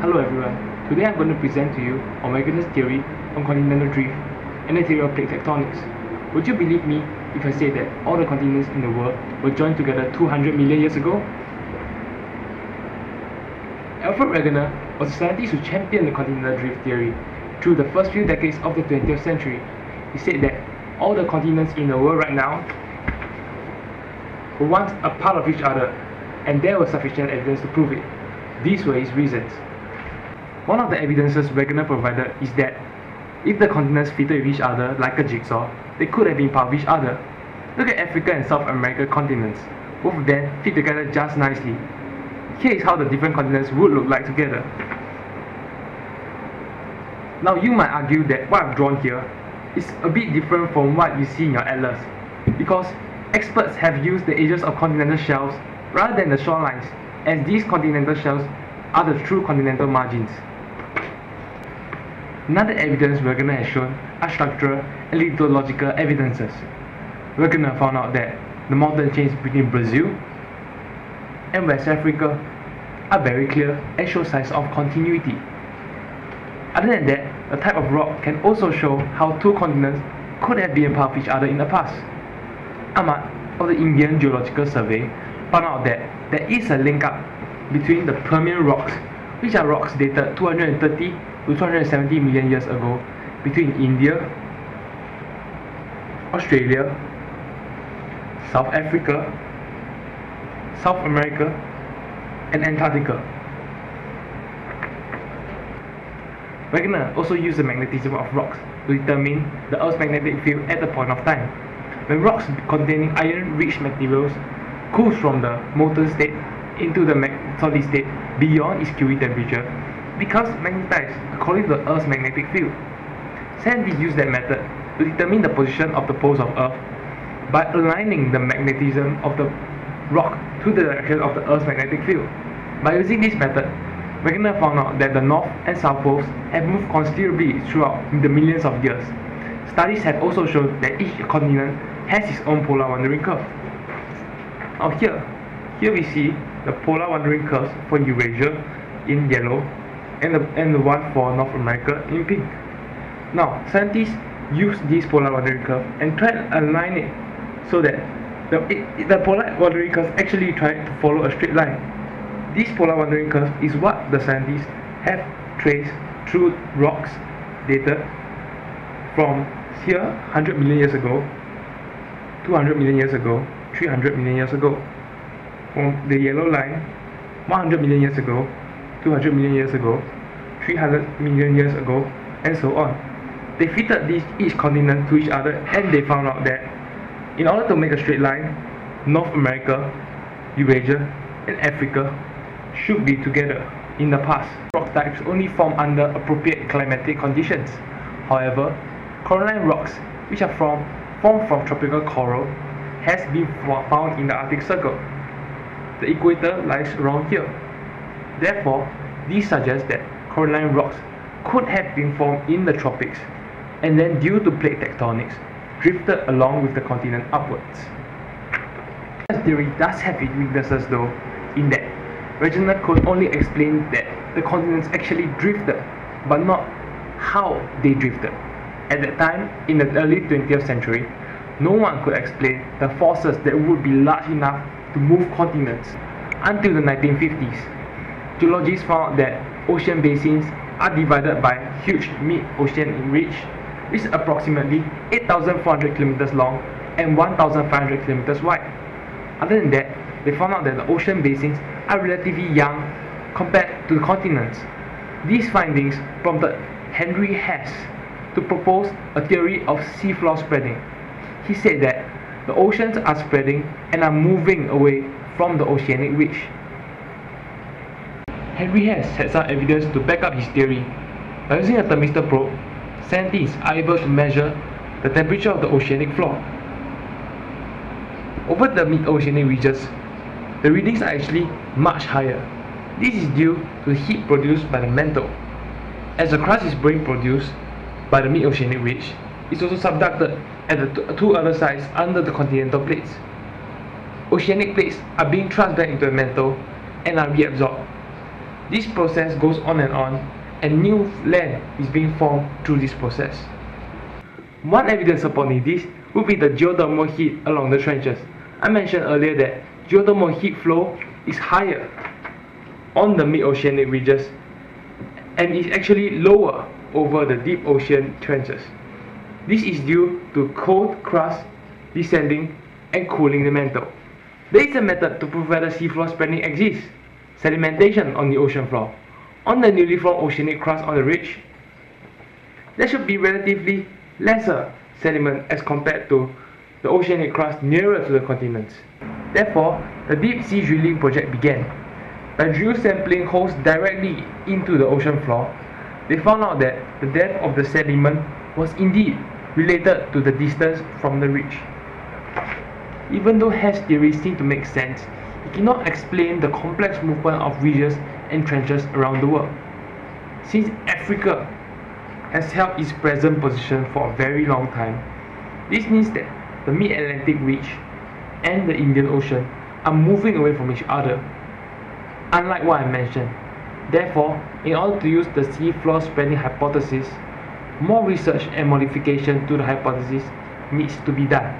Hello everyone, today I'm going to present to you on Wegener's theory on continental drift and the theory of plate tectonics. Would you believe me if I say that all the continents in the world were joined together 200 million years ago? Alfred Wegener was a scientist who championed the continental drift theory through the first few decades of the 20th century. He said that all the continents in the world right now were once a part of each other, and there was sufficient evidence to prove it. These were his reasons. One of the evidences Wegener provided is that if the continents fitted with each other like a jigsaw, they could have been part of each other. Look at Africa and South America continents. Both of them fit together just nicely. Here is how the different continents would look like together. Now you might argue that what I've drawn here is a bit different from what you see in your atlas, because experts have used the edges of continental shelves rather than the shorelines, as these continental shelves are the true continental margins. Another evidence Wegener has shown are structural and lithological evidences. Wegener found out that the mountain chains between Brazil and West Africa are very clear and show signs of continuity. Other than that, the type of rock can also show how two continents could have been part of each other in the past. Ahmad of the Indian Geological Survey found out that there is a link up between the Permian rocks, which are rocks dated 230 to 270 million years ago, between India, Australia, South Africa, South America, and Antarctica. Wegener also used the magnetism of rocks to determine the Earth's magnetic field at the point of time. When rocks containing iron-rich materials cools from the molten state into the solid state beyond its Curie temperature, it becomes magnetized according to the Earth's magnetic field. Scientists use that method to determine the position of the poles of Earth by aligning the magnetism of the rock to the direction of the Earth's magnetic field. By using this method, Wegener found out that the north and south poles have moved considerably throughout the millions of years. Studies have also shown that each continent has its own polar wandering curve. Now here we see the polar wandering curves for Eurasia in yellow and the one for North America in pink. Now scientists use this polar wandering curve and try to align it so that the polar wandering curve actually try to follow a straight line. This polar wandering curve is what the scientists have traced through rocks dated from here 100 million years ago, 200 million years ago, 300 million years ago. From the yellow line, 100 million years ago, 200 million years ago, 300 million years ago, and so on. They fitted each continent to each other, and they found out that in order to make a straight line, North America, Eurasia, and Africa should be together in the past. Rock types only form under appropriate climatic conditions. However, coralline rocks, which are formed from tropical coral, has been found in the Arctic Circle. The equator lies around here. Therefore, this suggests that coralline rocks could have been formed in the tropics, and then due to plate tectonics, drifted along with the continent upwards. This theory does have its weaknesses though, in that Wegener could only explain that the continents actually drifted, but not how they drifted. At that time, in the early 20th century, no one could explain the forces that would be large enough to move continents. Until the 1950s, geologists found that ocean basins are divided by huge mid-ocean ridge, which is approximately 8,400 kilometers long and 1,500 kilometers wide. Other than that, they found out that the ocean basins are relatively young compared to the continents. These findings prompted Henry Hess to propose a theory of seafloor spreading. He said that the oceans are spreading and are moving away from the oceanic ridge. Henry Hess had some evidence to back up his theory. By using a thermistor probe, scientists are able to measure the temperature of the oceanic floor. Over the mid-oceanic ridges, the readings are actually much higher. This is due to the heat produced by the mantle. As the crust is being produced by the mid-oceanic ridge, it's also subducted at the two other sides under the continental plates. Oceanic plates are being thrust back into the mantle and are reabsorbed. This process goes on, and new land is being formed through this process. One evidence supporting this would be the geothermal heat along the trenches. I mentioned earlier that geothermal heat flow is higher on the mid-oceanic ridges and is actually lower over the deep ocean trenches. This is due to cold crust descending and cooling the mantle. There is a method to prove whether seafloor spreading exists: sedimentation on the ocean floor. On the newly formed oceanic crust on the ridge, there should be relatively lesser sediment as compared to the oceanic crust nearer to the continents. Therefore, the deep sea drilling project began. By drill sampling holes directly into the ocean floor, they found out that the depth of the sediment was indeed related to the distance from the ridge. Even though Hess' theories seem to make sense, it cannot explain the complex movement of ridges and trenches around the world. Since Africa has held its present position for a very long time, this means that the Mid-Atlantic ridge and the Indian Ocean are moving away from each other, unlike what I mentioned. Therefore, in order to use the seafloor spreading hypothesis, more research and modification to the hypothesis needs to be done.